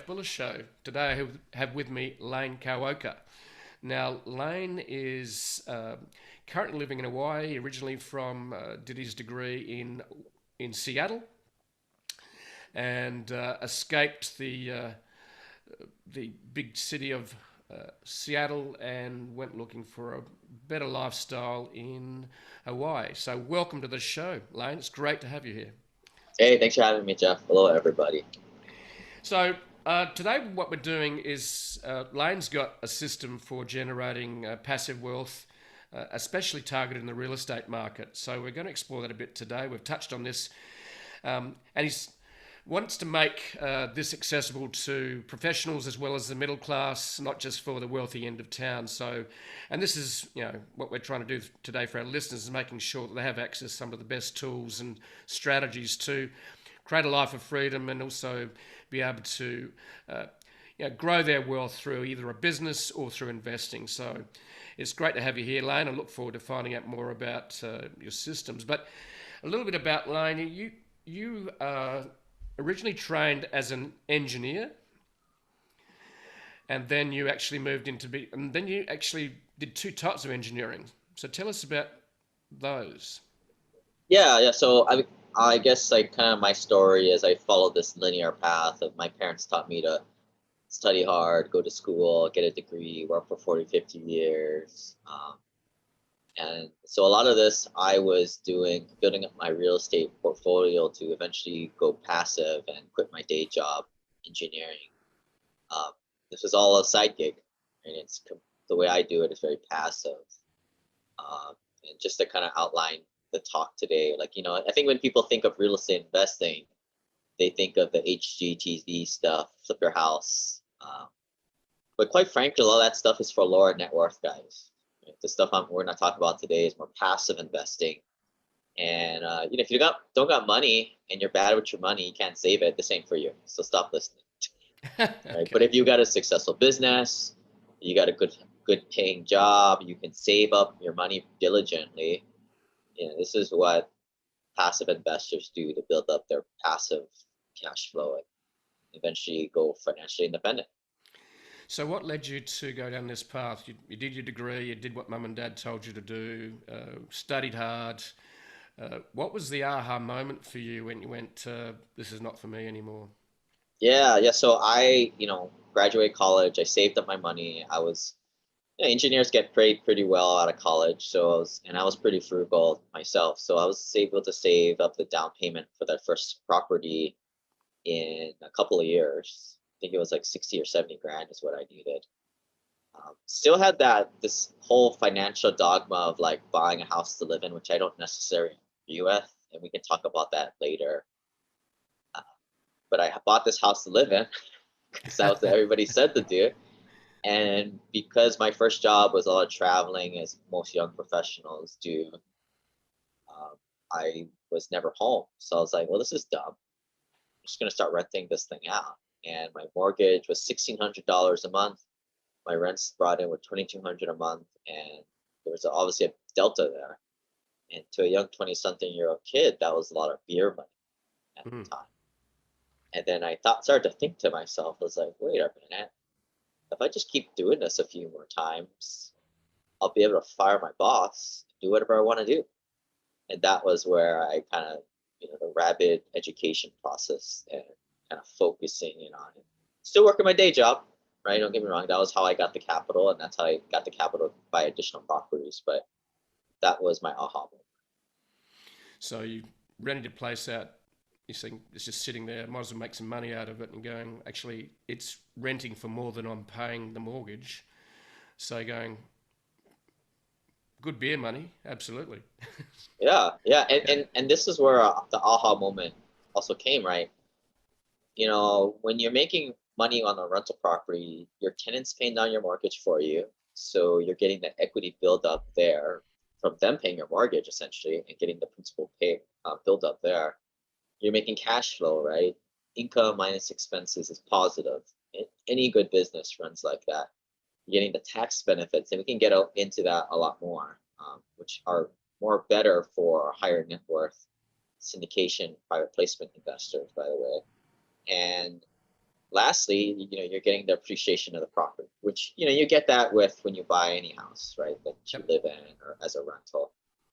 Jeff Bullis Show. Today I have with me Lane Kawaoka. Now, Lane is currently living in Hawaii, originally from, did his degree in Seattle, and escaped the big city of Seattle and went looking for a better lifestyle in Hawaii. So welcome to the show, Lane. It's great to have you here. Hey, thanks for having me, Jeff. Hello, everybody. So today what we're doing is Lane's got a system for generating passive wealth, especially targeted in the real estate market. So we're going to explore that a bit today. We've touched on this. And he's wants to make this accessible to professionals as well as the middle class, not just for the wealthy end of town. So, and this is, what we're trying to do today for our listeners is making sure that they have access to some of the best tools and strategies to create a life of freedom and also be able to grow their wealth through either a business or through investing. So it's great to have you here, Lane. I look forward to finding out more about your systems. But a little bit about Lane. You originally trained as an engineer, and then you actually and then you actually did two types of engineering. So tell us about those. Yeah. So I guess like kind of my story is I followed this linear path of my parents taught me to study hard, go to school, get a degree, work for 40, 50 years. And so a lot of this I was building up my real estate portfolio to eventually go passive and quit my day job, engineering. Um, this was all a side gig, and the way I do it is very passive. And just to kind of outline the talk today, I think when people think of real estate investing, they think of the HGTV stuff, flip your house. But quite frankly, all that stuff is for lower net worth guys. The stuff we're going to talk about today is more passive investing. And if you don't got money and you're bad with your money, you can't save it. This ain't for you. So stop listening. Okay. Right? But if you got a successful business, you got a good paying job, you can save up your money diligently. This is what passive investors do to build up their passive cash flow and eventually go financially independent. So what led you to go down this path? You did your degree, you did what mum and dad told you to do, studied hard. What was the aha moment for you when you went, this is not for me anymore? Yeah. So I, graduated college. I saved up my money. Engineers get paid pretty well out of college. I was pretty frugal myself. So I was able to save up the down payment for that first property in a couple of years. I think it was like 60 or 70 grand is what I needed. Still had this whole financial dogma of like buying a house to live in, which I don't necessarily agree with, and we can talk about that later. But I bought this house to live in because that's what everybody said to do. And because my first job was a lot of traveling, as most young professionals do, I was never home. So I was like, well, this is dumb. I'm just going to start renting this thing out. And my mortgage was $1,600 a month. My rents brought in with $2,200 a month. And there was obviously a delta there. And to a young 20-something-year-old kid, that was a lot of beer money at the time. And then I started to think to myself, I was like, wait a minute. If I just keep doing this a few more times, I'll be able to fire my boss, do whatever I want to do. And that was where I kind of, the rapid education process and kind of focusing in on it. Still working my day job, right? Don't get me wrong. That was how I got the capital, and that's how I got the capital to buy additional properties. But that was my aha moment. So you rented your place out. You think it's just sitting there, might as well make some money out of it, and going, actually, it's renting for more than I'm paying the mortgage. So going, good beer money, absolutely. Yeah. And this is where the aha moment also came, right? When you're making money on a rental property, your tenant's paying down your mortgage for you. So you're getting the equity build up there from them paying your mortgage essentially and getting the principal build up there. You're making cash flow, right? Income minus expenses is positive. Any good business runs like that. You're getting the tax benefits, and we can get into that a lot more, which are more better for higher net worth syndication private placement investors, by the way. And lastly, you're getting the appreciation of the property, which, you get that with when you buy any house, right? That you Yep. live in or as a rental.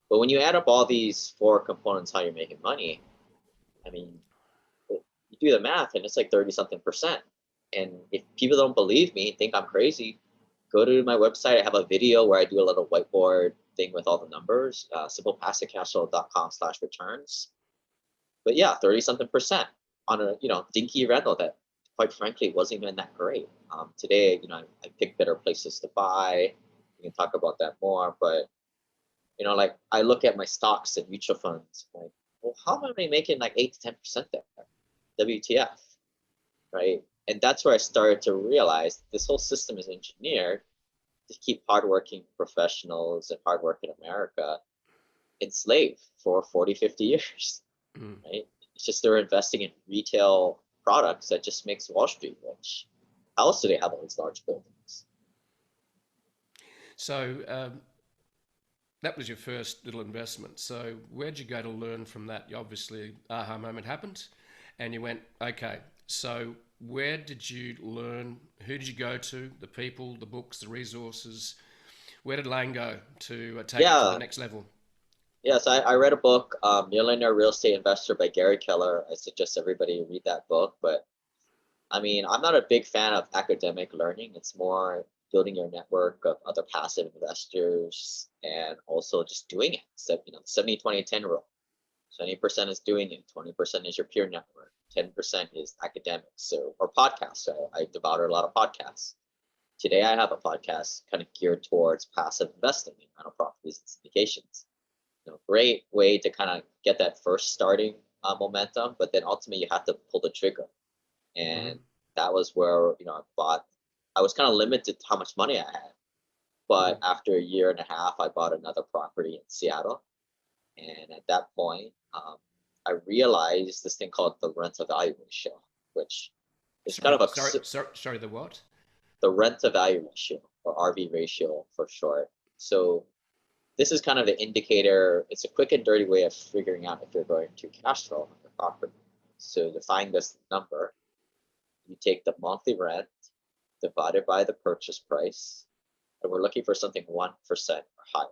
But when you add up all these four components, how you're making money, I mean, you do the math and it's like 30 something percent. And if people don't believe me, think I'm crazy, go to my website. I have a video where I do a little whiteboard thing with all the numbers, simplepassivecashflow.com/returns. But yeah, 30 something percent on a, dinky rental that quite frankly wasn't even that great. Today, I pick better places to buy. We can talk about that more, but like I look at my stocks and mutual funds, like, well, how am I making like 8 to 10% there? WTF, right? And that's where I started to realize this whole system is engineered to keep hardworking professionals and hardworking America enslaved for 40, 50 years, right? It's just they're investing in retail products that just makes Wall Street rich. How else do they have all these large buildings? So that was your first little investment. So where'd you go to learn from that? You obviously, aha moment happened, and you went, okay. So where did you learn? Who did you go to? The people, the books, the resources. Where did Lane go to take it to the Yeah, next level? yes, I read a book, Millionaire Real Estate Investor by Gary Keller. I suggest everybody read that book. But I mean, I'm not a big fan of academic learning. It's more building your network of other passive investors and also just doing it. So, 70-20-10 rule. 70% is doing it, 20% is your peer network, 10% is academics or podcasts. So I devoured a lot of podcasts. Today I have a podcast kind of geared towards passive investing in rental properties and syndications. Great way to kind of get that first starting momentum, but then ultimately you have to pull the trigger. And Mm-hmm. that was where, I was kind of limited to how much money I had. But after a year and a half, I bought another property in Seattle. And at that point, I realized this thing called the rental value ratio, which is kind Sorry, of sorry, sorry, sorry. The what? the rent to value ratio, or RV ratio for short. So this is kind of the indicator. It's a quick and dirty way of figuring out if you're going to cash flow on the property. So to find this number, you take the monthly rent divided by the purchase price, and we're looking for something 1% or higher.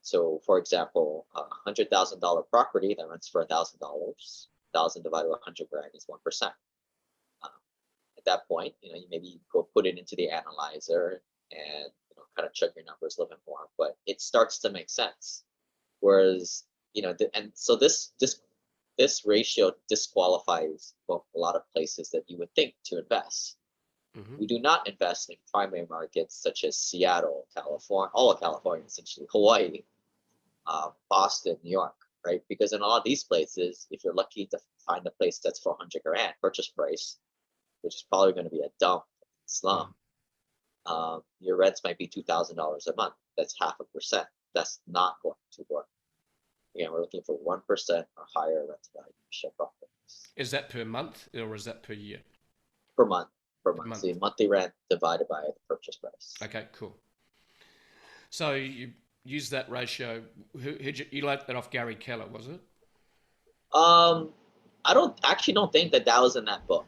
So, for example, $100,000 property that rents for $1,000, 1,000 divided by 100 grand is 1%. Um, at that point, you maybe go put it into the analyzer and kind of check your numbers a little bit more, but it starts to make sense. Whereas, and so this ratio disqualifies a lot of places that you would think to invest. Mm-hmm. We do not invest in primary markets such as Seattle, California, all of California, essentially Hawaii, Boston, New York, right? Because in all of these places, if you're lucky to find a place that's 400 grand purchase price, which is probably going to be a dump slum, your rents might be $2,000 a month. That's 0.5%. That's not going to work. Again, we're looking for 1% or higher rent value ratio properties Is that per month or is that per year? per month. Per Per month. So month. your monthly rent divided by the purchase price. Okay, cool. So you use that ratio. You learned that off Gary Keller, was it? Um, I don't think that was in that book.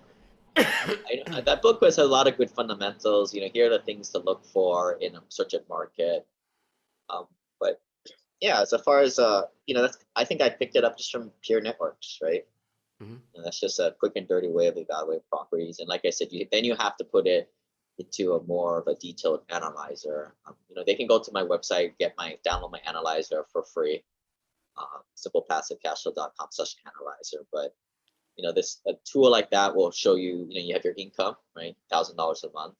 That book has a lot of good fundamentals. Here are the things to look for in a certain market. But yeah, as far as I think I picked it up just from peer networks, right? Mm-hmm. And that's just a quick and dirty way of evaluating properties. And like I said, then you have to put it into a more of a detailed analyzer. They can go to my website, download my analyzer for free. Simplepassivecashflow.com/analyzer. But this a tool like that will show you, you have your income, right? $1,000 a month.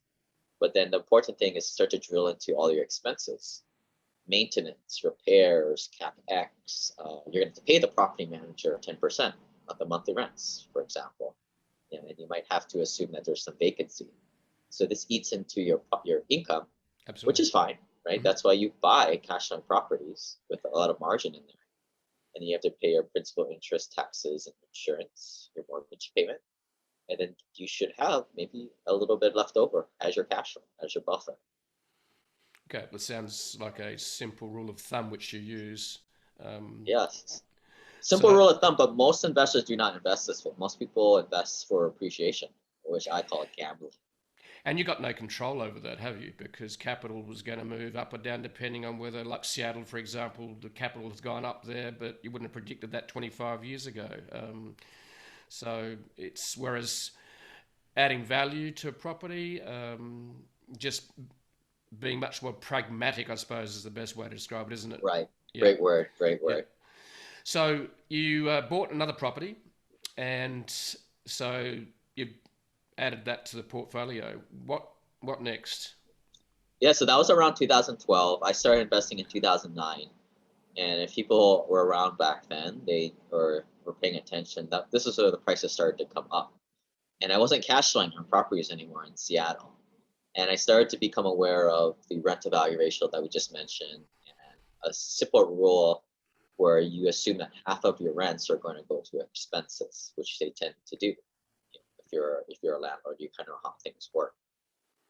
But then the important thing is start to drill into all your expenses, maintenance, repairs, capex. You're going to pay the property manager 10% of the monthly rents, for example. And you might have to assume that there's some vacancy. So this eats into your income, which Absolutely. is fine, right? Mm-hmm. That's why you buy cash on properties with a lot of margin in there. And you have to pay your principal, interest, taxes, and insurance, your mortgage payment. And then you should have maybe a little bit left over as your cash flow, as your buffer. Okay, that sounds like a simple rule of thumb which you use. Yes. Simple So rule of thumb, but most investors do not invest this way. Most people invest for appreciation which I call gambling. And you got no control over that, have you? Because capital was going to move up or down depending on whether, like Seattle, for example, the capital has gone up there, but you wouldn't have predicted that 25 years ago. So it's whereas adding value to a property, just being much more pragmatic, I suppose, is the best way to describe it, isn't it? Right. Yeah, Great word. Great yeah. word. So you bought another property, and so you added that to the portfolio. What next? Yeah, so that was around 2012. I started investing in 2009. And if people were around back then, they were paying attention. That this is where the prices started to come up. And I wasn't cash flowing on properties anymore in Seattle. And I started to become aware of the rental value ratio that we just mentioned, and a simple rule where you assume that half of your rents are going to go to expenses, which they tend to do. If you're a landlord, you kind of know how things work.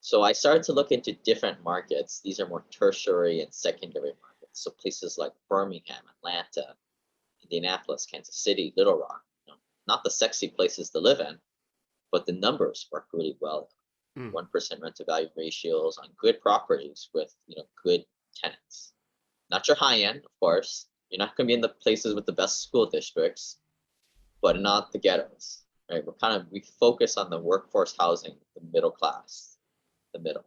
So I started to look into different markets. These are more tertiary and secondary markets. So places like Birmingham, Atlanta, Indianapolis, Kansas City, Little Rock. Not the sexy places to live in, but the numbers work really well. Mm. 1% rent to value ratios on good properties with good tenants. Not your high end, of course. You're not going to be in the places with the best school districts, but not the ghettos. Right? We focus on the workforce housing, the middle class, the middle.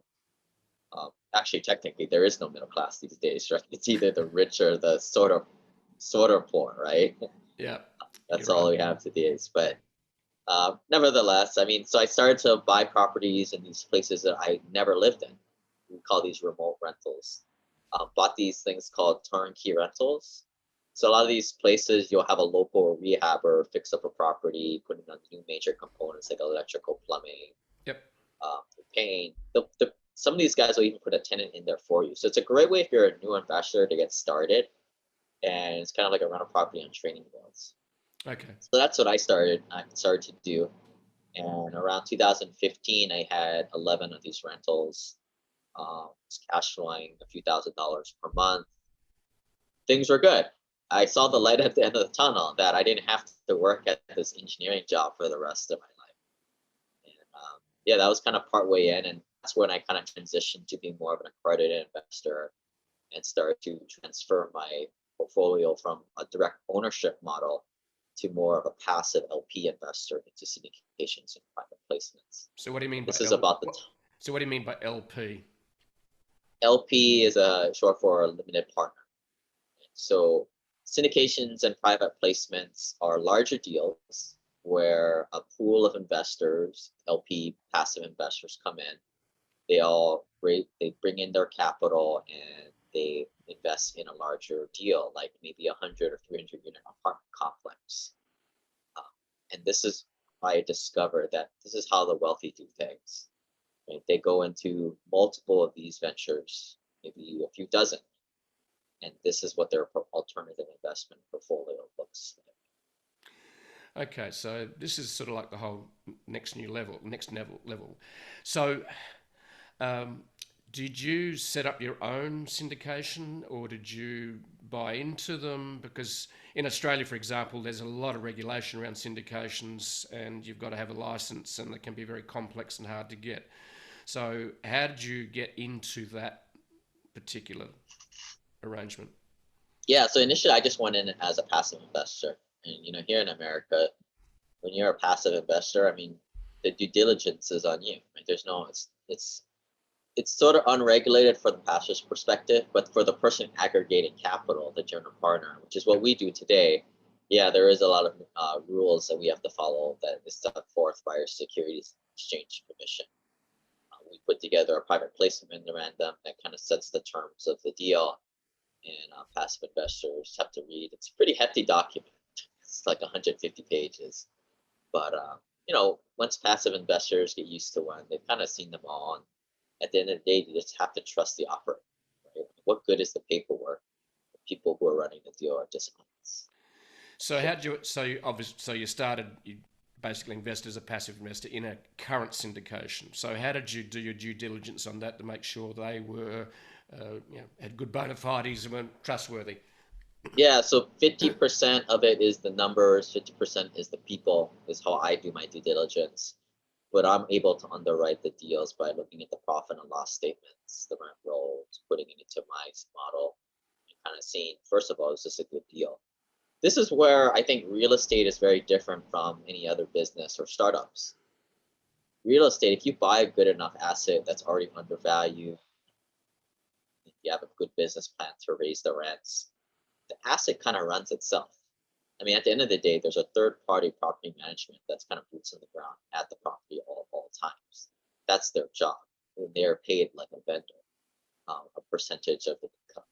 Actually, technically, there is no middle class these days, right? It's either the rich or the sort of poor, right? Yeah, That's you're all right. we have today. But nevertheless, I mean, so I started to buy properties in these places that I never lived in. We call these remote rentals. Bought these things called turnkey rentals. So a lot of these places, you'll have a local rehabber fix up a property, put in on new major components like electrical, plumbing, Yep. paint. Some of these guys will even put a tenant in there for you. So it's a great way if you're a new investor to get started. And it's kind of like a rental property on training wheels. Okay. So that's what I started to do. And around 2015, I had 11 of these rentals, cash flowing a few $1,000s per month. Things were good. I saw the light at the end of the tunnel that I didn't have to work at this engineering job for the rest of my life. And yeah, that was kind of part way in. And that's when I kind of transitioned to being more of an accredited investor and started to transfer my portfolio from a direct ownership model to more of a passive LP investor into syndications and private placements. So what do you mean by This is about the So what do you mean by LP? LP is a short for a limited partner. So syndications and private placements are larger deals where a pool of investors, LP passive investors, come in. They bring in their capital and they invest in a larger deal, like maybe 100 or 300 unit apartment complex. And this is why I discovered that this is how the wealthy do things. Right? They go into multiple of these ventures, maybe a few dozen, and this is what their alternative investment portfolio looks like. Okay, so this is sort of like the whole next level. So, um, did you set up your own syndication or did you buy into them? Because in Australia, for example, there's a lot of regulation around syndications and you've got to have a license and it can be very complex and hard to get. So, how did you get into that particular arrangement? Yeah, so initially I just went in as a passive investor. And here in America, when you're a passive investor, I mean, the due diligence is on you. Right? There's no it's sort of unregulated for the pastor's perspective, but for the person aggregating capital, the general partner, which is what we do today, yeah, there is a lot of rules that we have to follow that is set forth by our Securities Exchange Commission. We put together a private placement memorandum that kind of sets the terms of the deal, and passive investors have to read. It's a pretty hefty document. It's like 150 pages, but once passive investors get used to one, they've kind of seen them all. And at the end of the day, you just have to trust the operator. Right? What good is the paperwork? The people who are running the deal are dishonest. So how did you? So you obviously, so you started. You basically invested as a passive investor in a current syndication. So how did you do your due diligence on that to make sure they were, had good bona fides and were trustworthy? Yeah, so 50% of it is the numbers, 50% is the people, is how I do my due diligence. but I'm able to underwrite the deals by looking at the profit and loss statements, the rent rolls, putting it into my model, and kind of seeing, first of all, is this a good deal? This is where I think real estate is very different from any other business or startups. Real estate, if you buy a good enough asset that's already undervalued, if you have a good business plan to raise the rents, the asset kind of runs itself. I mean, at the end of the day, there's a third-party property management that's kind of boots on the ground at the property all times. That's their job. And they're paid like a vendor, a percentage of the income.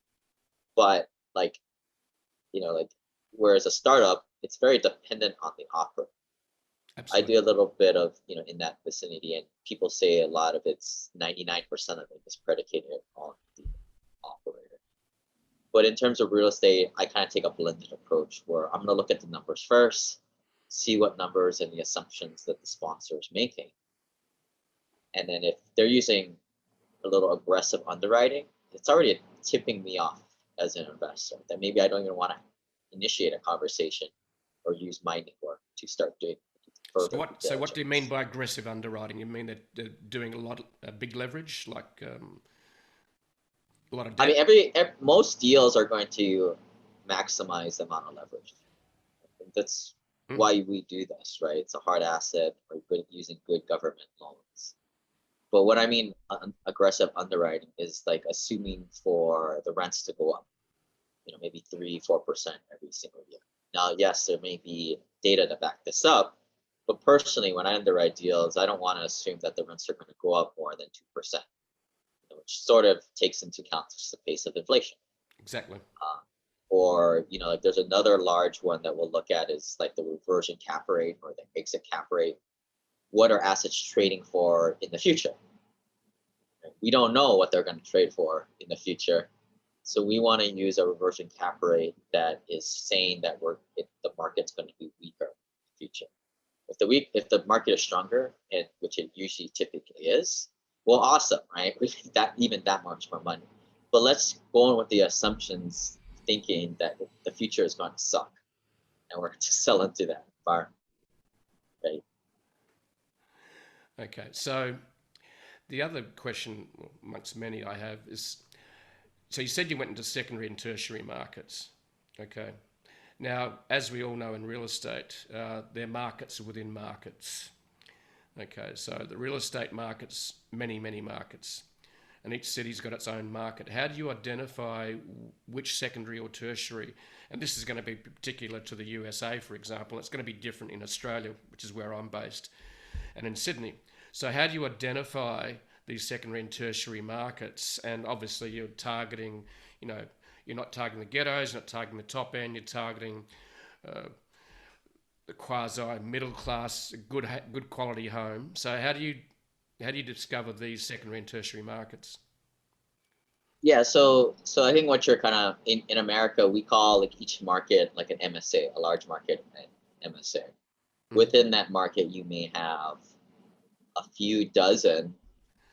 But like, like whereas a startup, it's very dependent on the operator. Absolutely. I do a little bit of, in that vicinity, and people say a lot of it's 99% of it is predicated on the operator. But in terms of real estate, I kind of take a blended approach where I'm going to look at the numbers first, see what numbers and the assumptions that the sponsor is making. And then if they're using a little aggressive underwriting, it's already tipping me off as an investor that maybe I don't even want to initiate a conversation or use my network to start doing further due So what do you mean diligence. by aggressive underwriting? You mean that they're doing a lot, big leverage, like a lot of I mean, debt? most deals are going to maximize the amount of leverage. That's Mm, why we do this, right? It's a hard asset or good using good government loans. But what I mean aggressive underwriting is like assuming for the rents to go up, maybe 3-4% every single year. Now, yes, there may be data to back this up, but personally, when I underwrite deals, I don't want to assume that the rents are going to go up more than 2%, which sort of takes into account just the pace of inflation. exactly. Or like there's another large one that we'll look at is like the reversion cap rate or the exit cap rate. What are assets trading for in the future? We don't know what they're going to trade for in the future, so we want to use a reversion cap rate that is saying that the market's going to be weaker in the future. If the market is stronger, and which it usually typically is, well, awesome, right? We think that even that much more money. But let's go on with the assumptions, thinking that the future is going to suck, and we're going to sell into that environment, right? Okay. So the other question, amongst many I have, is so you said you went into secondary and tertiary markets. Okay. Now, as we all know in real estate, there are markets within markets. Okay, so the real estate markets, many markets, and each city's got its own market. How do you identify which secondary or tertiary? And this is going to be particular to the USA, for example. It's going to be different in Australia, which is where I'm based, and in Sydney. So how do you identify these secondary and tertiary markets? And obviously, you're targeting, you're not targeting the ghettos, you're not targeting the top end, you're targeting the quasi middle class, good quality home. So how do you discover these secondary and tertiary markets? Yeah, so I think what you're kind of in America, we call like each market like an MSA, a large market, an MSA. Mm. Within that market, you may have a few dozen,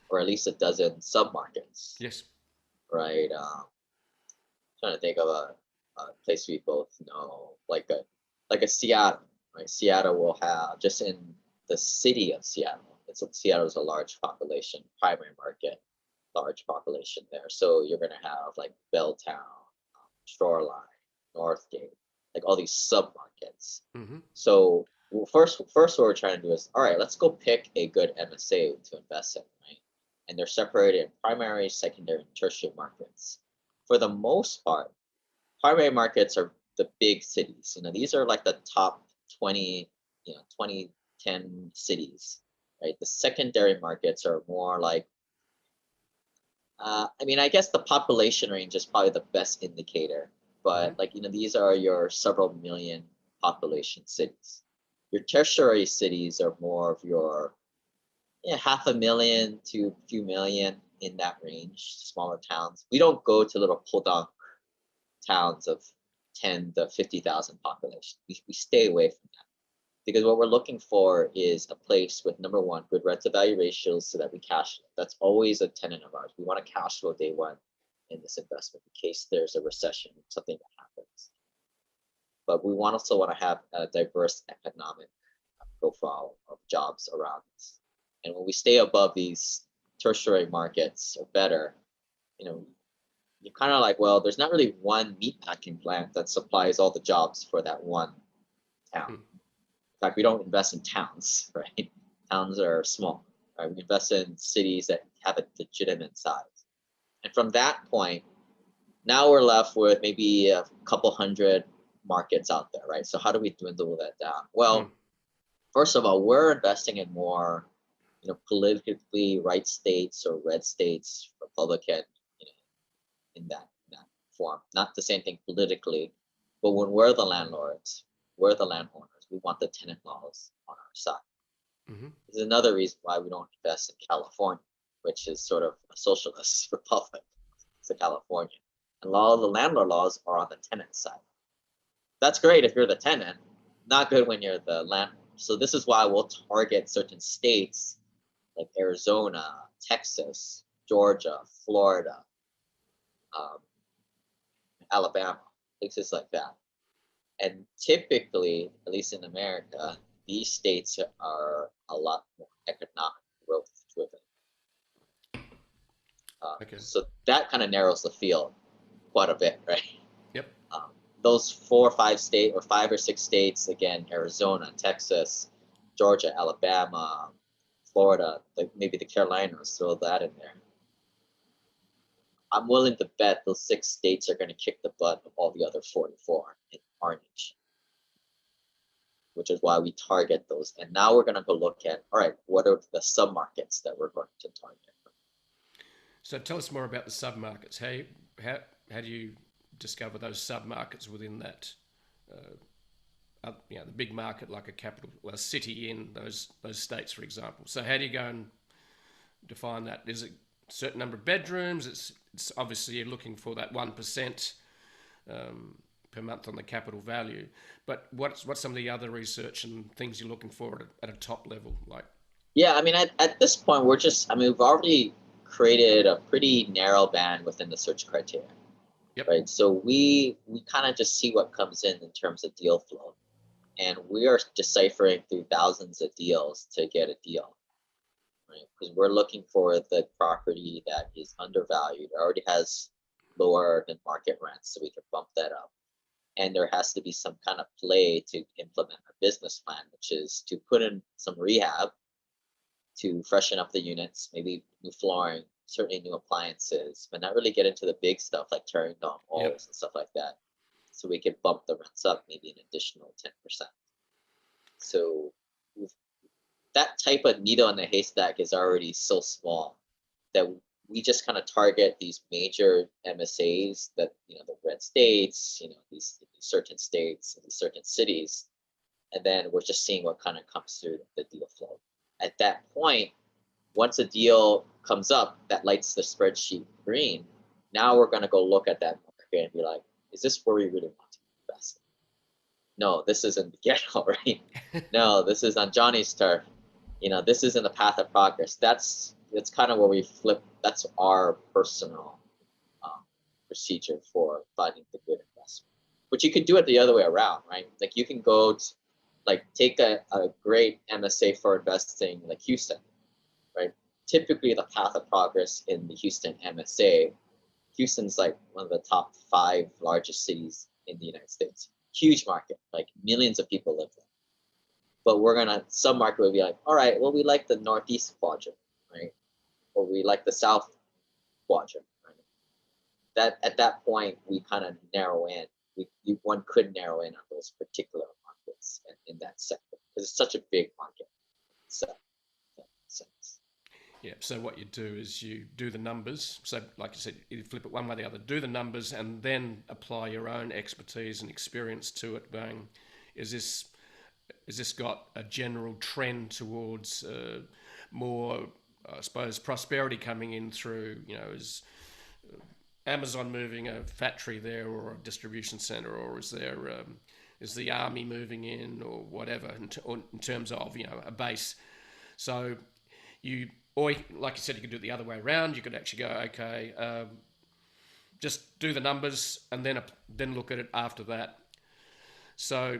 or at least a dozen sub-markets, Yes. right? Trying to think of a place we both know, like a Seattle, right? Seattle will have, just in the city of Seattle. Seattle's a large population, primary market, large population there. So you're gonna have like Belltown, Shoreline, Northgate, like all these sub markets. Hmm. So first what we're trying to do is, all right, let's go pick a good MSA to invest in, right? And they're separated in primary, secondary, and tertiary markets. For the most part, primary markets are the big cities. These are like the top 20, 2010 cities, right? The secondary markets are more like, I mean, I guess the population range is probably the best indicator, Hmm. but like, these are your several million population cities. Your tertiary cities are more of your, yeah, 500,000 to a few million, in that range, smaller towns. We don't go to little podunk towns of 10 to 50,000 population. We stay away from that, because what we're looking for is a place with, number one, good rent to value ratios so that we cash flow. That's always a tenet of ours. We want to cash flow day one in this investment in case there's a recession, something that happens. But we also want to have a diverse economic profile of jobs around us. And when we stay above these tertiary markets or better, you know, you're kind of like, well, there's not really one meatpacking plant that supplies all the jobs for that one town. Mm. In fact, we don't invest in towns, right? Towns are small. Right? We invest in cities that have a legitimate size. And from that point, now we're left with maybe a couple hundred markets out there, right? So how do we dwindle that down? Mm. Well, first of all, we're investing in more, politically right states or red states, Republican, you know, in that form. Not the same thing politically, but when we're the landlords, we're the landowners. We want the tenant laws on our side. Mm-hmm. This is another reason why we don't invest in California, which is sort of a socialist republic. It's California. And a lot of the landlord laws are on the tenant side. That's great if you're the tenant, not good when you're the landlord. So this is why we'll target certain states like Arizona, Texas, Georgia, Florida, um, Alabama, places like that. And typically, at least in America, these states are a lot more economic growth driven. Okay. So that kind of narrows the field quite a bit, right? Yep. Those 4 or 5 or 5 or 6 states, again, Arizona, Texas, Georgia, Alabama, Florida, like maybe the Carolinas, throw that in there. I'm willing to bet those 6 states are going to kick the butt of all the other 44 in carnage, which is why we target those. And now we're going to go look at, all right, what are the submarkets that we're going to target? So tell us more about the submarkets. How do you discover those submarkets within that? The big market like a capital, well, a city in those states, for example. So how do you go and define that? Is it a certain number of bedrooms? It's obviously you're looking for that 1% per month on the capital value. But what's some of the other research and things you're looking for at a top level? Like, Yeah, I mean, at this point, we've already created a pretty narrow band within the search criteria, yep, right? So we kind of just see what comes in terms of deal flow. And we are deciphering through thousands of deals to get a deal, right? Because we're looking for the property that is undervalued, already has lower than market rents, so we can bump that up. And there has to be some kind of play to implement a business plan, which is to put in some rehab to freshen up the units, maybe new flooring, certainly new appliances, but not really get into the big stuff like tearing down yep. walls and stuff like that. So we could bump the rents up maybe an additional 10%. So that type of needle in the haystack is already so small that we just kind of target these major MSAs that, the red states, these certain states, these certain cities, and then we're just seeing what kind of comes through the deal flow. At that point, once a deal comes up that lights the spreadsheet green, now we're going to go look at that market and be like, is this where we really want to invest? No, this isn't the ghetto, right? No, this is on Johnny's turf. This isn't the path of progress. That's kind of where we flip. That's our personal procedure for finding the good investment. But you could do it the other way around, right? Like you can go to, take a great MSA for investing like Houston, right? Typically the path of progress in the Houston MSA, Houston's like one of the top 5 largest cities in the United States. Huge market, like millions of people live there. But we're gonna some market would be like, all right, well, we like the northeast quadrant, right? Or we like the south quadrant, right? That at that point we kind of narrow in. One could narrow in on those particular markets in that sector because it's such a big market. So that makes sense. Yeah. So what you do is you do the numbers. So like you said, you flip it one way or the other. Do the numbers and then apply your own expertise and experience to it. Going, is this got a general trend towards more, I suppose, prosperity coming in through, is Amazon moving a factory there or a distribution center, or is the army moving in or whatever in terms of a base. So or like you said, you could do it the other way around. You could actually go, okay, just do the numbers and then look at it after that. So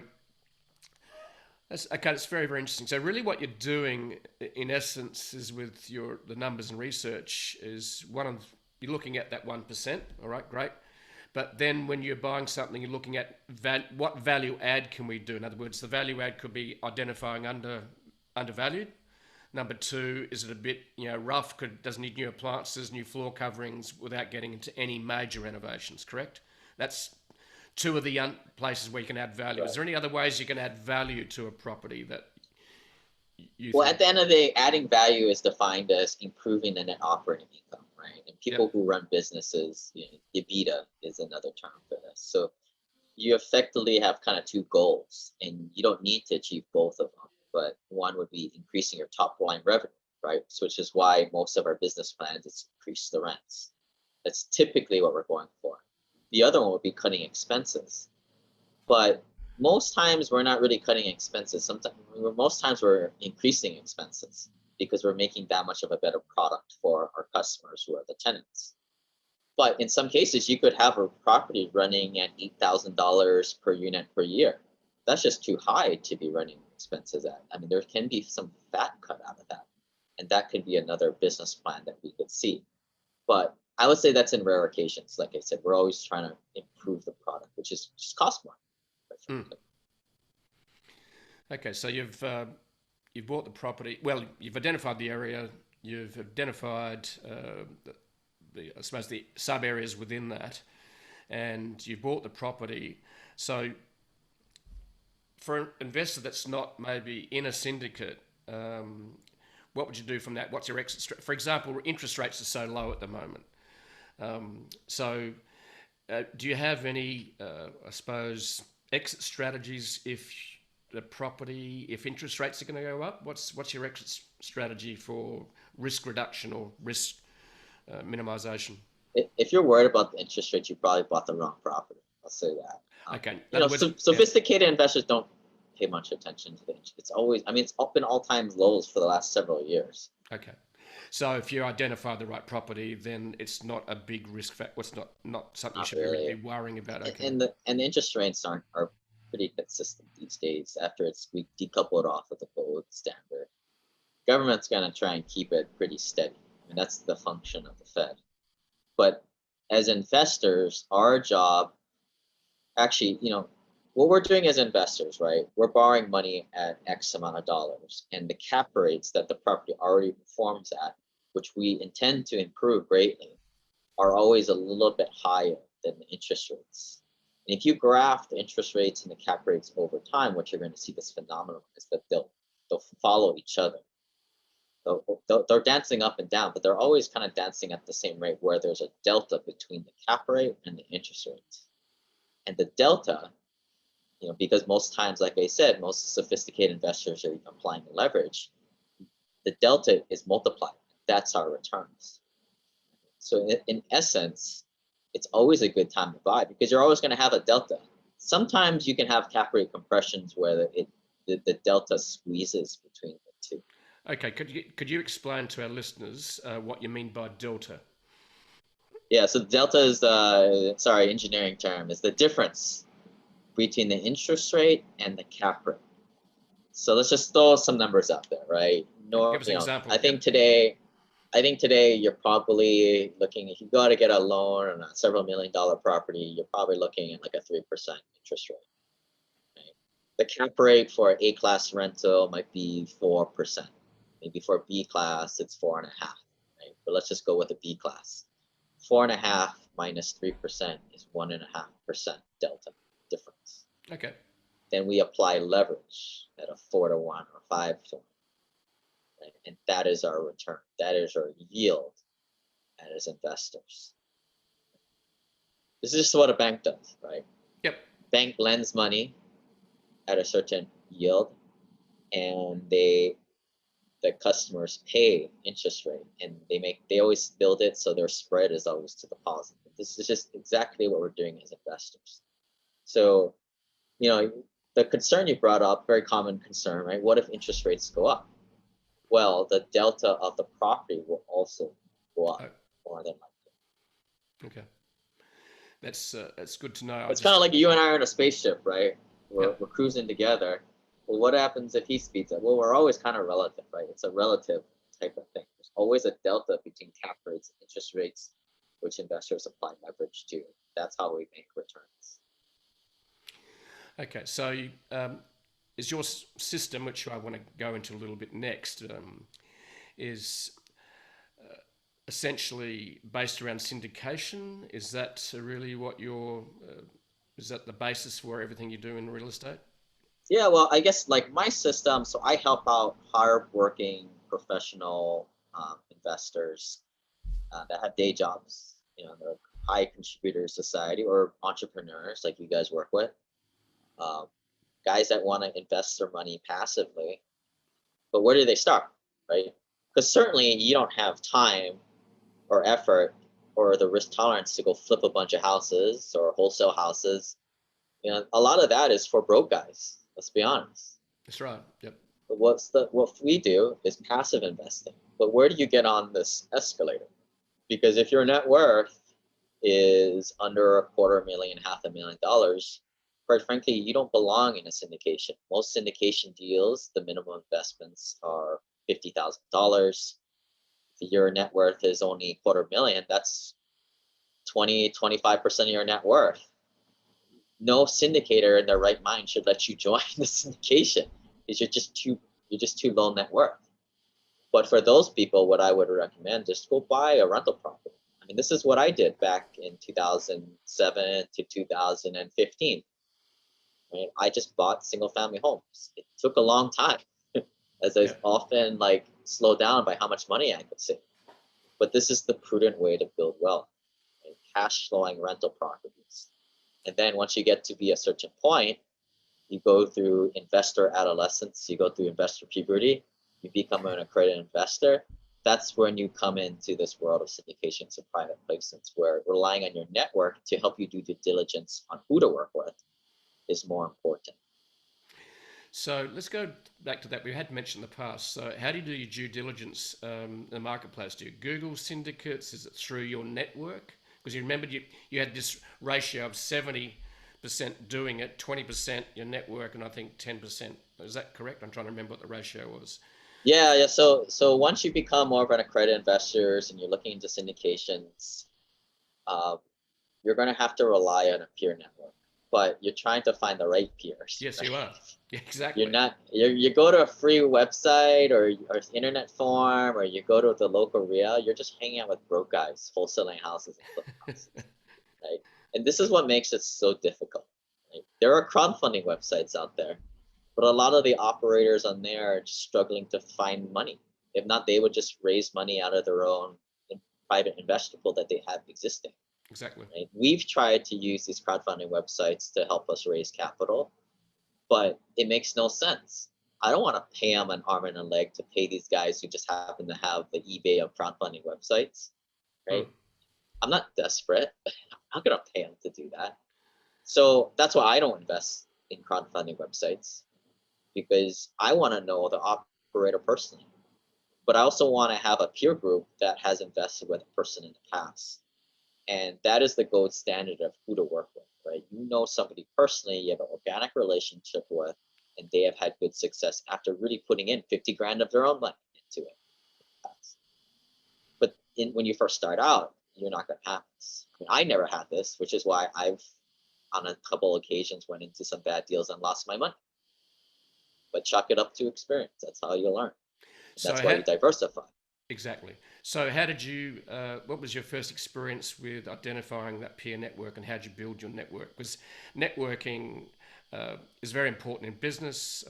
That's okay. That's very, very interesting. So really, what you're doing, in essence, is with the numbers and research is you're looking at that 1%. All right, great. But then when you're buying something, you're looking at what value add can we do. In other words, the value add could be identifying undervalued. Number two, is it a bit rough? Doesn't need new appliances, new floor coverings without getting into any major renovations. Correct. That's two of the places where you can add value. Is Right. there any other ways you can add value to a property that you Well, at think? the end of the day, adding value is defined as improving the net operating income, right? And Yep. people who run businesses, EBITDA is another term for this. So you effectively have kind of two goals, and you don't need to achieve both of them. But one would be increasing your top line revenue, right? So which is why most of our business plans is increase the rents. That's typically what we're going for. The other one would be cutting expenses. But most times we're not really cutting expenses. Most times we're increasing expenses because we're making that much of a better product for our customers who are the tenants. But in some cases, you could have a property running at $8,000 per unit per year. That's just too high to be running expenses at. I mean, there can be some fat cut out of that. And that could be another business plan that we could see. But I would say that's in rare occasions. Like I said, we're always trying to improve the product, which is just cost more. Mm. Okay, so you've bought the property. Well, you've identified the area. You've identified I suppose the sub areas within that, and you bought the property. So for an investor that's not maybe in a syndicate, what would you do from that? What's your exit? For example, interest rates are so low at the moment. So do you have any, I suppose, exit strategies if interest rates are going to go up? What's your exit strategy for risk reduction or risk minimization? If you're worried about the interest rate, you probably bought the wrong property. I'll say that. Okay. In other words, yeah. Sophisticated investors don't pay much attention to the interest. It's always, I mean, it's up in all-time lows for the last several years. Okay. So if you identify the right property, then it's not a big risk factor. It's not something you Not should really really. be worrying about. Okay. And the interest rates are pretty consistent these days. After we decoupled off of the gold standard, government's gonna try and keep it pretty steady. I mean, that's the function of the Fed. But as investors, our job actually, what we're doing as investors, right? We're borrowing money at X amount of dollars, and the cap rates that the property already performs at, which we intend to improve greatly, are always a little bit higher than the interest rates. And if you graph the interest rates and the cap rates over time, what you're going to see this phenomenon is that they'll follow each other. They're dancing up and down, but they're always kind of dancing at the same rate where there's a delta between the cap rate and the interest rates. And the delta, because most times, like I said, most sophisticated investors are applying leverage, the delta is multiplied. That's our returns. So in essence, it's always a good time to buy because you're always going to have a delta. Sometimes you can have cap rate compressions where the delta squeezes between the two. Okay. Could you explain to our listeners what you mean by delta? Yeah, so delta is engineering term, is the difference between the interest rate and the cap rate. So let's just throw some numbers out there, right? Give us an example. I think today you're probably looking, if you got to get a loan on a several $1 million property, you're probably looking at like a 3% interest rate. Right? The cap rate for an A-class rental might be 4%. Maybe for a B class, it's 4.5%. Right? But let's just go with a B class. 4.5 minus 3% is 1.5% delta difference. Okay. Then we apply leverage at a 4-to-1 or 5-to-1. Right? And that is our return. That is our yield as investors. This is just what a bank does, right? Yep. Bank lends money at a certain yield, and the customers pay interest rate, and they always build it so their spread is always to the positive. This is just exactly what we're doing as investors. So, the concern you brought up, very common concern, right? What if interest rates go up? Well, the delta of the property will also go up more than likely. Okay. That's good to know. It's kind of like you and I are in a spaceship, right? We're Yep. cruising together, Well, what happens if he speeds up? Well, we're always kind of relative, right? It's a relative type of thing. There's always a delta between cap rates and interest rates, which investors apply leverage to. That's how we make returns. Okay, so is your system, which I want to go into a little bit next, is essentially based around syndication? Is that really what is that the basis for everything you do in real estate? Yeah, well, I guess like my system, so I help out hardworking professional investors that have day jobs. They're high contributors society or entrepreneurs like you guys work with. Um, Guys that want to invest their money passively, but where do they start, right? Because certainly you don't have time or effort or the risk tolerance to go flip a bunch of houses or wholesale houses. A lot of that is for broke guys. Let's be honest. That's right. Yep. But what we do is passive investing. But where do you get on this escalator? Because if your net worth is under $250,000, $500,000, quite frankly, you don't belong in a syndication. Most syndication deals, the minimum investments are $50,000. If your net worth is only $250,000, that's 25% of your net worth. No syndicator in their right mind should let you join the syndication because you're just too low net worth. But for those people, what I would recommend is go buy a rental property. I mean, this is what I did back in 2007 to 2015. Right? I just bought single family homes. It took a long time, as I Yeah. often like slowed down by how much money I could save. But this is the prudent way to build wealth, right? Cash flowing rental properties. And then once you get to be a certain point, you go through investor adolescence, you go through investor puberty, you become an accredited investor. That's when you come into this world of syndications and private placements, where relying on your network to help you do due diligence on who to work with is more important. So let's go back to that. We had mentioned in the past. So how do you do your due diligence in the marketplace? Do you Google syndicates? Is it through your network? Because you remembered you had this ratio of 70% doing it, 20% your network, and I think 10%. Is that correct? I'm trying to remember what the ratio was. Yeah. So once you become more of an accredited investors and you're looking into syndications, um, you're going to have to rely on a peer network, but you're trying to find the right peers, Yes, right? you are. Yeah, You're exactly. not, you go to a free website or internet forum, or you go to the local RIA, you're just hanging out with broke guys, wholesaling houses and flipping houses, right? And this is what makes it so difficult, right? There are crowdfunding websites out there, but a lot of the operators on there are just struggling to find money. If not, they would just raise money out of their own private investor pool that they have existing. Exactly. Right? We've tried to use these crowdfunding websites to help us raise capital, but it makes no sense. I don't want to pay them an arm and a leg to pay these guys who just happen to have the eBay of crowdfunding websites, Hmm. right? I'm not desperate. I'm not gonna pay them to do that. So that's why I don't invest in crowdfunding websites, because I want to know the operator personally. But I also want to have a peer group that has invested with a person in the past. And that is the gold standard of who to work with, right? You know somebody personally, you have an organic relationship with, and they have had good success after really putting in 50 grand of their own money into it. But when you first start out, you're not going to have this. I mean, I never had this, which is why I've, on a couple occasions, went into some bad deals and lost my money. But chalk it up to experience. That's how you learn. And So that's why how you diversify. exactly? So how did you? What was your first experience with identifying that peer network, and how did you build your network? Because networking is very important in business.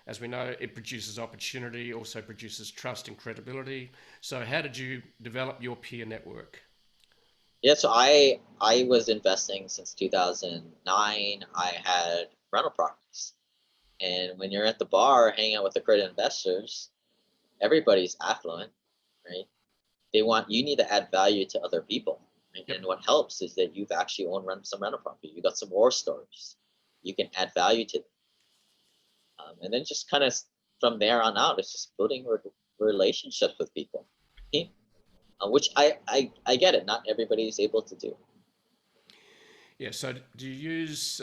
As we know, it produces opportunity, also produces trust and credibility. So how did you develop your peer network? Yeah, so I was investing since 2009. I had rental properties. And when you're at the bar hanging out with accredited investors, everybody's affluent, right? You need to add value to other people. Right? Yep. And what helps is that you've actually owned some rental property. You got some war stories. You can add value to them. And then just kind of from there on out, it's just building relationships with people, which I get it. Not everybody is able to do. Yeah. So do you use?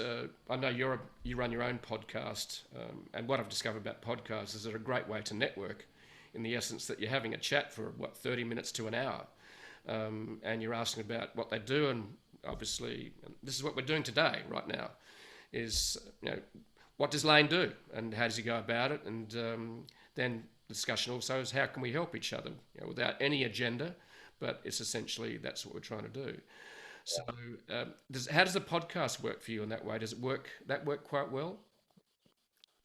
I know you run your own podcast, and what I've discovered about podcasts is they're a great way to network, in the essence that you're having a chat for 30 minutes to an hour, and you're asking about what they do, and obviously this is what we're doing today, right now, is what does Lane do, and how does he go about it, and then the discussion also is how can we help each other, without any agenda, but it's essentially that's what we're trying to do. So, how does the podcast work for you in that way? Does it work quite well?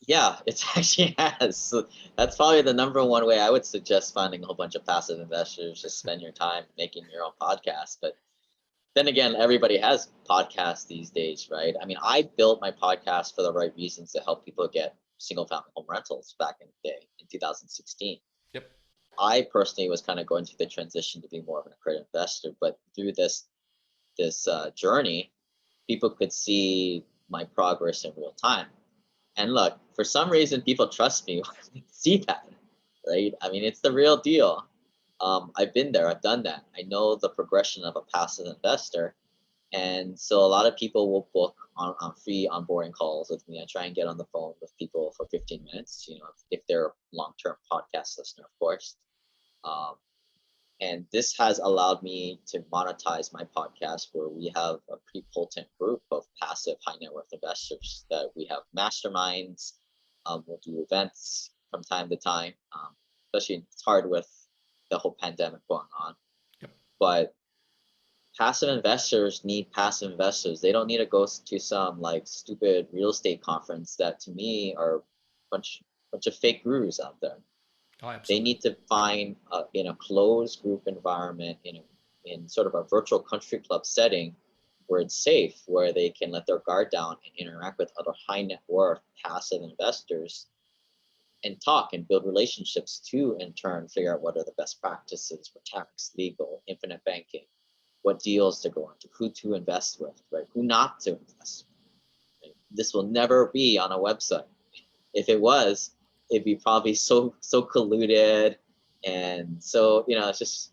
Yeah, it actually has. So that's probably the number one way I would suggest finding a whole bunch of passive investors. Just spend your time making your own podcast. But then again, everybody has podcasts these days, right? I mean, I built my podcast for the right reasons to help people get single family home rentals back in the day in 2016. Yep. I personally was kind of going through the transition to be more of an accredited investor, but through this journey, people could see my progress in real time. And look, for some reason, people trust me when they see that, right? I mean, it's the real deal. I've been there, I've done that. I know the progression of a passive investor. And so a lot of people will book on free onboarding calls with me. I try and get on the phone with people for 15 minutes, if they're a long-term podcast listener, of course. Um, and this has allowed me to monetize my podcast where we have a pretty potent group of passive high net worth investors that we have masterminds. We'll do events from time to time, especially it's hard with the whole pandemic going on. Yep. But passive investors need passive investors. They don't need to go to some like stupid real estate conference that to me are a bunch of fake gurus out there. Oh, They absolutely. need to find in a closed group environment, in sort of a virtual country club setting where it's safe, where they can let their guard down and interact with other high net worth passive investors and talk and build relationships to in turn figure out what are the best practices for tax, legal, infinite banking, what deals to go into, who to invest with, right? Who not to invest with. Right? This will never be on a website. If it was, it'd be probably so colluded, and so it just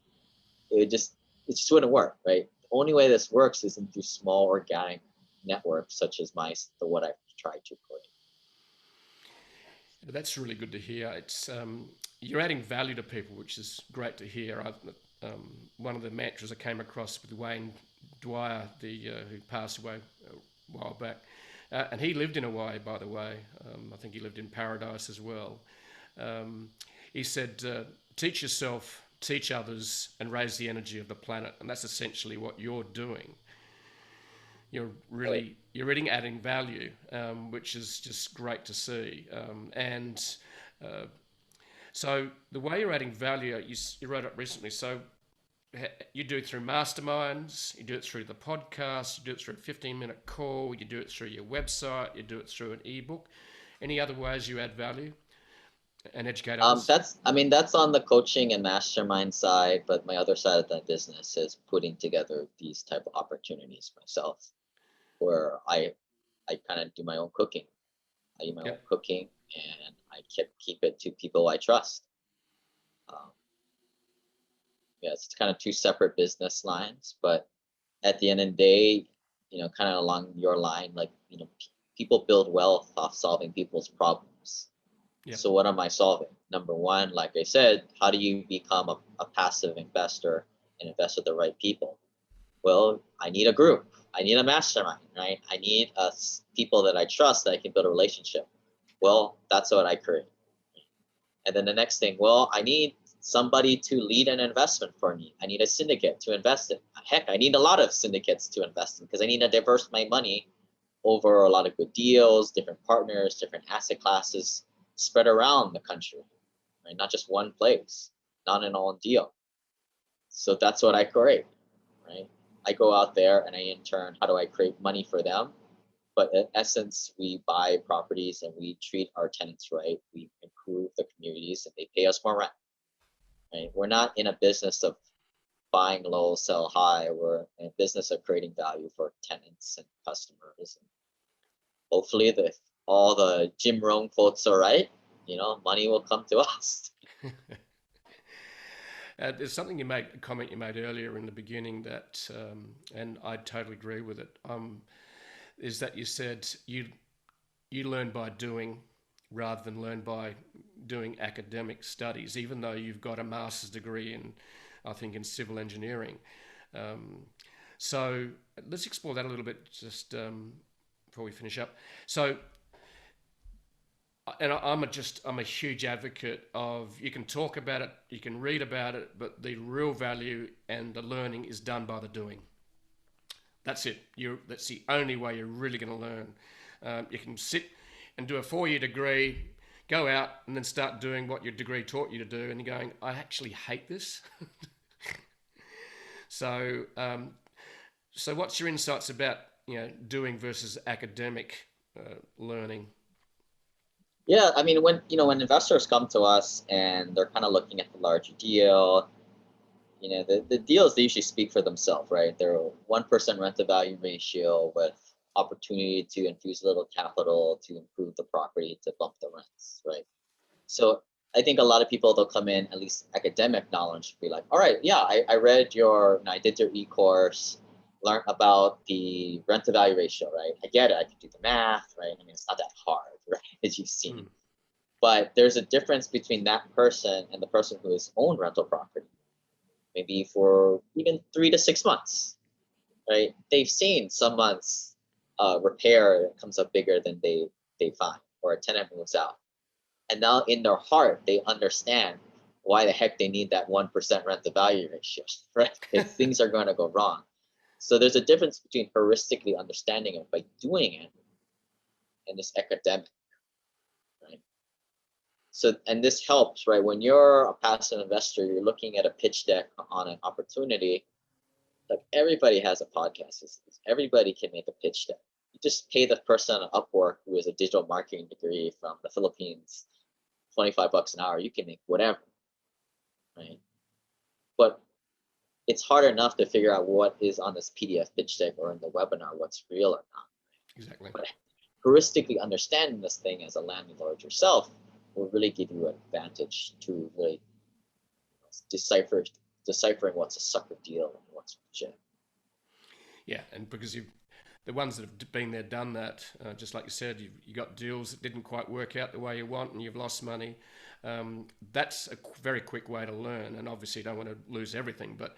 wouldn't work, right? The only way this works is through small organic networks such as what I've tried to create. That's really good to hear. It's you're adding value to people, which is great to hear. One of the mantras I came across with Wayne Dwyer, who passed away a while back, and he lived in Hawaii, by the way. I think he lived in Paradise as well. He said, "Teach yourself, teach others, and raise the energy of the planet," and that's essentially what you're doing. Right. You're really adding value, which is just great to see. And so the way you're adding value, you wrote it recently. So you do it through masterminds, you do it through the podcast, you do it through a 15-minute call, you do it through your website, you do it through an ebook. Any other ways you add value and educate others? That's on the coaching and mastermind side, but my other side of the business is putting together these type of opportunities myself, where I kind of do my own cooking. I do my own Yep. cooking, and I keep it to people I trust. Um, yeah, it's kind of two separate business lines, but at the end of the day, kind of along your line, like people build wealth off solving people's problems. Yep. So what am I solving? Number one, like I said, how do you become a passive investor and invest with the right people? Well, I need a group. I need a mastermind, right? I need people that I trust that I can build a relationship. Well, that's what I create. And then the next thing, well, I need somebody to lead an investment for me. I need a syndicate to invest in. Heck, I need a lot of syndicates to invest in because I need to diverse my money over a lot of good deals, different partners, different asset classes spread around the country, right? Not just one place, not an all deal. So that's what I create, right? I go out there and I in turn, how do I create money for them? But in essence, we buy properties and we treat our tenants right. We improve the communities and they pay us more rent, right? We're not in a business of buying low, sell high. We're in a business of creating value for tenants and customers. And hopefully, if all the Jim Rohn quotes are right, money will come to us. There's something a comment you made earlier in the beginning that, and I totally agree with it, is that you said you learn by doing rather than learn by doing academic studies, even though you've got a master's degree in, I think, in civil engineering. So let's explore that a little bit just before we finish up. So, and I'm a huge advocate of, you can talk about it, you can read about it, but the real value and the learning is done by the doing. That's it. That's the only way you're really going to learn. You can sit and do a 4-year degree, go out and then start doing what your degree taught you to do, and you're going, I actually hate this. So, so what's your insights about doing versus academic learning? Yeah, I mean, when investors come to us and they're kind of looking at the larger deal, the deals, they usually speak for themselves, right? They're 1% rent to value ratio with opportunity to infuse a little capital to improve the property to bump the rents, right? So I think a lot of people, they'll come in, at least academic knowledge, be like, all right, yeah, I read I did your e-course, learned about the rent to value ratio, right? I get it, I can do the math, right? I mean, it's not that hard, right? As you've seen. But there's a difference between that person and the person who has owned rental property, maybe for even 3 to 6 months, right? They've seen some months repair comes up bigger than they find, or a tenant moves out. And now in their heart, they understand why the heck they need that 1% rent to value ratio, right? If things are going to go wrong. So there's a difference between heuristically understanding it by doing it and this academic, right? So, and this helps, right? When you're a passive investor, you're looking at a pitch deck on an opportunity. Like, everybody has a podcast. Everybody can make a pitch deck. You just pay the person on Upwork who has a digital marketing degree from the Philippines, $25 an hour. You can make whatever, right? But it's hard enough to figure out what is on this PDF pitch deck or in the webinar, what's real or not. Exactly. But heuristically understanding this thing as a landlord yourself will really give you an advantage to really deciphering what's a sucker deal and what's legit. Yeah, and because the ones that have been there, done that, just like you said, you got deals that didn't quite work out the way you want, and you've lost money. That's a very quick way to learn, and obviously you don't want to lose everything, but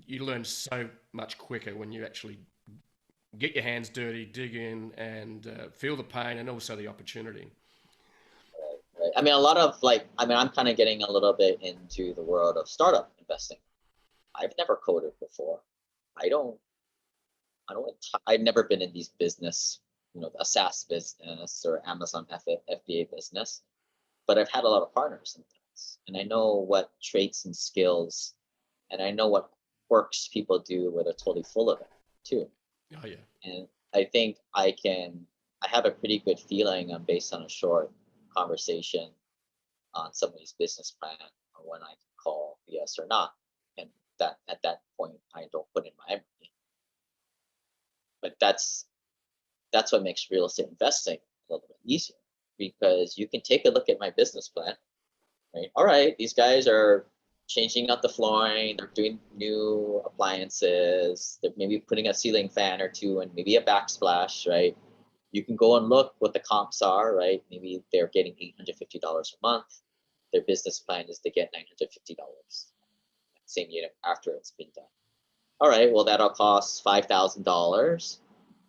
you learn so much quicker when you actually get your hands dirty, dig in, and feel the pain and also the opportunity. Right. I mean, I'm kind of getting a little bit into the world of startup investing. I've never coded before. I've never been in these business, a SaaS business or Amazon FBA business, but I've had a lot of partners in things, and I know what traits and skills, and I know what quirks people do where they're totally full of it too. Oh yeah. And I think I have a pretty good feeling based on a short conversation on somebody's business plan on when I can call yes or not. And that at that point, I don't put in my empathy. But that's what makes real estate investing a little bit easier, because you can take a look at my business plan, right? All right, these guys are changing out the flooring, they're doing new appliances, they're maybe putting a ceiling fan or two and maybe a backsplash, right? You can go and look what the comps are, right? Maybe they're getting $850 a month. Their business plan is to get $950 same unit after it's been done. All right, well, that'll cost $5,000,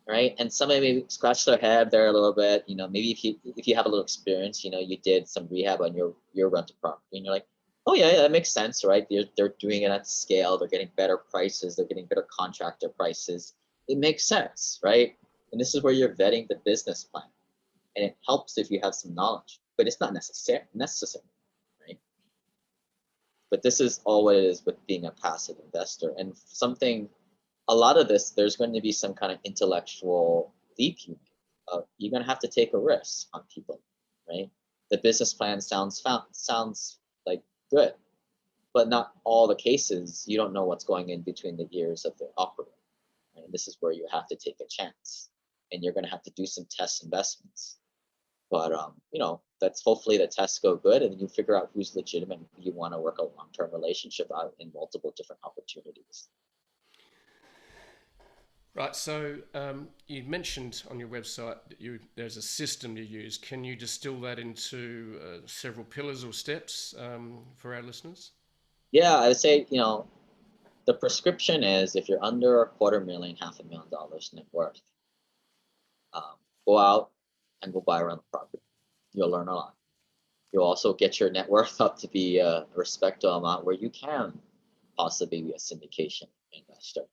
right? And somebody maybe scratch their head there a little bit. Maybe if you have a little experience, you did some rehab on your rental property, and you're like, oh yeah, that makes sense, right? They're doing it at scale. They're getting better prices. They're getting better contractor prices. It makes sense, right? And this is where you're vetting the business plan, and it helps if you have some knowledge, but it's not necessary, right? But this is all what it is with being a passive investor. And a lot of this, there's going to be some kind of intellectual leap you make. You're going to have to take a risk on people, right? The business plan sounds like good, but not all the cases. You don't know what's going in between the ears of the operator. And this is where you have to take a chance, and you're going to have to do some test investments. But that's hopefully the tests go good, and then you figure out who's legitimate and who you want to work a long-term relationship out in multiple different opportunities. Right. So you mentioned on your website that there's a system you use. Can you distill that into several pillars or steps for our listeners? Yeah, I would say, the prescription is if you're under $250,000, $500,000 net worth, um, go out and go buy a rental property. You'll learn a lot. You'll also get your net worth up to be a respectable amount where you can possibly be a syndication investor.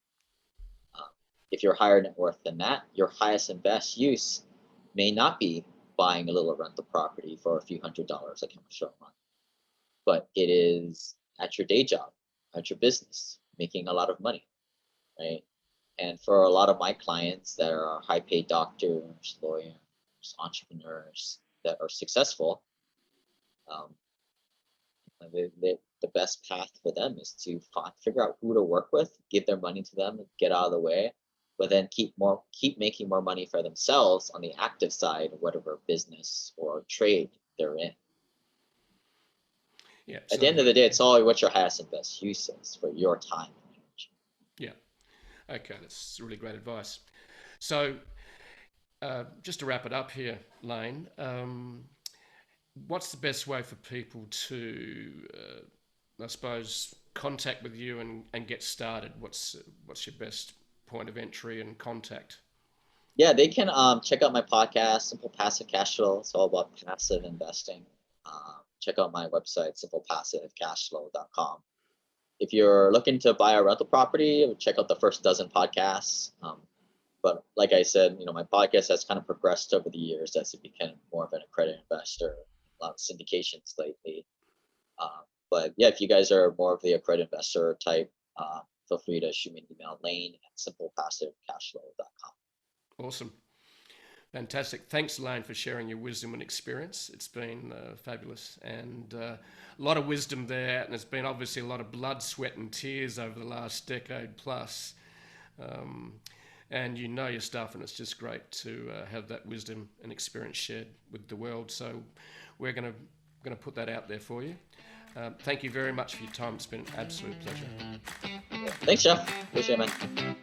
Um, if you're higher net worth than that, your highest and best use may not be buying a little rental property for a few $100s like a short month, but it is at your day job, at your business, making a lot of money, right? And for a lot of my clients that are high paid doctors, lawyers, entrepreneurs that are successful, um, the best path for them is to figure out who to work with, give their money to them, get out of the way, but then keep making more money for themselves on the active side of whatever business or trade they're in. Yeah. At the end of the day, it's all what your highest and best use is for your time and energy. Yeah. Okay, that's really great advice. So just to wrap it up here, Lane, what's the best way for people to, I suppose, contact with you and get started? What's your best point of entry and contact? Yeah, they can check out my podcast, Simple Passive Cashflow. It's all about passive investing. Check out my website, simplepassivecashflow.com. If you're looking to buy a rental property, check out the first dozen podcasts. But like I said, my podcast has kind of progressed over the years as it became more of an accredited investor. A lot of syndications lately. But yeah, if you guys are more of the accredited investor type, feel free to shoot me an email, lane@simplepassivecashflow.com. Awesome. Fantastic. Thanks, Lane, for sharing your wisdom and experience. It's been fabulous, and a lot of wisdom there, and there's been obviously a lot of blood, sweat and tears over the last decade plus. And you know your stuff, and it's just great to have that wisdom and experience shared with the world. So we're going to put that out there for you. Thank you very much for your time. It's been an absolute pleasure. Thanks, Jeff. Appreciate it, man.